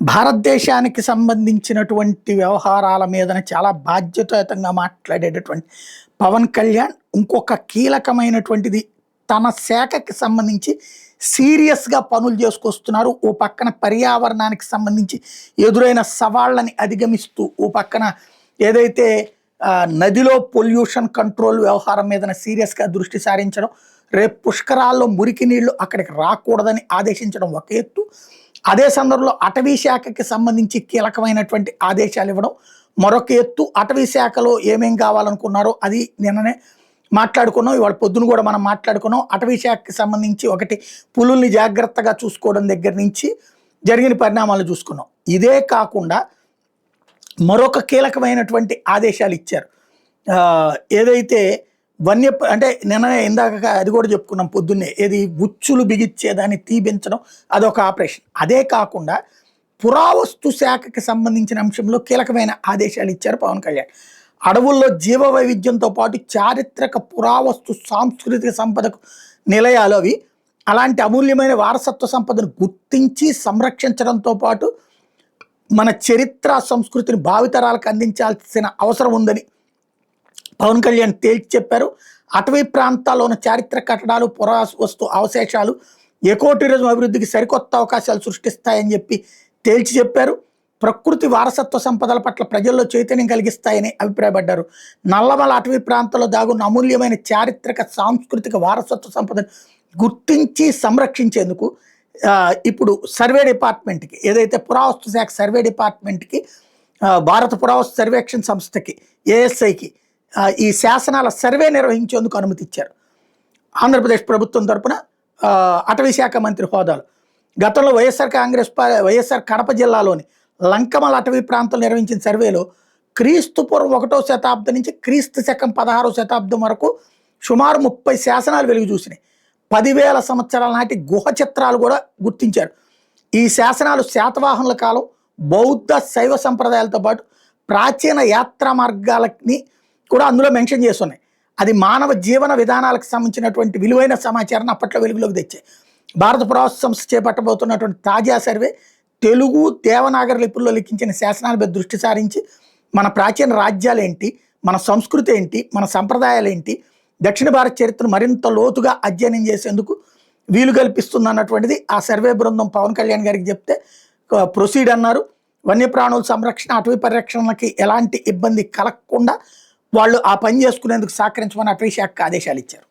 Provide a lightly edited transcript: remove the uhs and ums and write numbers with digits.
భారతదేశానికి సంబంధించినటువంటి వ్యవహారాల మీదన చాలా బాధ్యతాయుతంగా మాట్లాడేటటువంటి పవన్ కళ్యాణ్ ఇంకొక కీలకమైనటువంటిది తన శాఖకి సంబంధించి సీరియస్‌గా పనులు చేసుకొస్తున్నారు. ఓ పక్కన పర్యావరణానికి సంబంధించి ఎదురైన సవాళ్ళని అధిగమిస్తూ, ఓ పక్కన ఏదైతే నదిలో పొల్యూషన్ కంట్రోల్ వ్యవహారం మీదన సీరియస్‌గా దృష్టి సారించడం, రేపు పుష్కరాల్లో మురికి నీళ్లు అక్కడికి రాకూడదని ఆదేశించడం ఒక ఎత్తు. అదే సందర్భంలో అటవీ శాఖకి సంబంధించి కీలకమైనటువంటి ఆదేశాలు ఇవ్వడం మరొక ఎత్తు. అటవీ శాఖలో ఏమేం కావాలనుకున్నారో అది నిన్ననే మాట్లాడుకున్నాం. ఇవాళ పొద్దున కూడా మనం మాట్లాడుకున్నాం. అటవీ శాఖకి సంబంధించి ఒకటి పులుల్ని జాగ్రత్తగా చూసుకోవడం దగ్గర నుంచి జరిగిన పరిణామాలు చూసుకున్నాం. ఇదే కాకుండా మరొక కీలకమైనటువంటి ఆదేశాలు ఇచ్చారు. ఏదైతే అంటే నిన్ననే ఇందాక అది కూడా చెప్పుకున్నాం పొద్దున్నే, ఏది ఉచ్చులు బిగిచ్చేదాన్ని తీపించడం అదొక ఆపరేషన్. అదే కాకుండా పురావస్తు శాఖకి సంబంధించిన అంశంలో కీలకమైన ఆదేశాలు ఇచ్చారు పవన్ కళ్యాణ్. అడవుల్లో జీవ వైవిధ్యంతో పాటు చారిత్రక పురావస్తు సాంస్కృతిక సంపదకు నిలయాలు అవి. అలాంటి అమూల్యమైన వారసత్వ సంపదను గుర్తించి సంరక్షించడంతో పాటు మన చరిత్ర సంస్కృతిని భావితరాలకు అందించాల్సిన అవసరం ఉందని పవన్ కళ్యాణ్ తేల్చి చెప్పారు. అటవీ ప్రాంతాల్లో ఉన్న చారిత్రక కట్టడాలు, పురావస్తు అవశేషాలు ఎకో టూరిజం అభివృద్ధికి సరికొత్త అవకాశాలు సృష్టిస్తాయని చెప్పి తేల్చి చెప్పారు. ప్రకృతి వారసత్వ సంపదల పట్ల ప్రజల్లో చైతన్యం కలిగిస్తాయని అభిప్రాయపడ్డారు. నల్లమల అటవీ ప్రాంతంలో దాగున్న అమూల్యమైన చారిత్రక సాంస్కృతిక వారసత్వ సంపదను గుర్తించి సంరక్షించేందుకు ఇప్పుడు సర్వే డిపార్ట్మెంట్కి, ఏదైతే పురావస్తు శాఖ సర్వే డిపార్ట్మెంట్కి, భారత పురావస్తు సర్వేక్షణ సంస్థకి, ఏఎస్ఐకి ఈ శాసనాల సర్వే నిర్వహించేందుకు అనుమతి ఇచ్చారు. ఆంధ్రప్రదేశ్ ప్రభుత్వం తరపున అటవీ శాఖ మంత్రి హోదాలో గతంలో వైఎస్ఆర్ కడప జిల్లాలోని లంకమల అటవీ ప్రాంతం నిర్వహించిన సర్వేలో క్రీస్తు పూర్వం 1వ శతాబ్దం నుంచి క్రీస్తు శకం 16వ శతాబ్దం వరకు సుమారు 30 శాసనాలు వెలుగు చూసినాయి. 10,000 సంవత్సరాల నాటి గుహ చిత్రాలు కూడా గుర్తించారు. ఈ శాసనాలు శాతవాహనుల కాలం, బౌద్ధ శైవ సంప్రదాయాలతో పాటు ప్రాచీన యాత్రా మార్గాలని కూడా అందులో మెన్షన్ చేస్తున్నాయి. అది మానవ జీవన విధానాలకు సంబంధించినటువంటి విలువైన సమాచారాన్ని అప్పట్లో వెలుగులోకి తెచ్చాయి. భారత పురావస్తు సంస్థ చేపట్టబోతున్నటువంటి తాజా సర్వే తెలుగు దేవనాగరి లిపుల్లో లిఖించిన శాసనాలపై దృష్టి సారించి మన ప్రాచీన రాజ్యాలు ఏంటి, మన సంస్కృతి ఏంటి, మన సంప్రదాయాలు ఏంటి, దక్షిణ భారత చరిత్రను మరింత లోతుగా అధ్యయనం చేసేందుకు వీలు కల్పిస్తుంది అన్నటువంటిది ఆ సర్వే బృందం పవన్ కళ్యాణ్ గారికి చెప్తే ప్రొసీడ్ అన్నారు. వన్యప్రాణుల సంరక్షణ, అటవీ పరిరక్షణలకి ఎలాంటి ఇబ్బంది కలగకుండా వాళ్ళు ఆ పని చేసుకునేందుకు సహకరించమని అటవీ శాఖకు ఆదేశాలు ఇచ్చారు.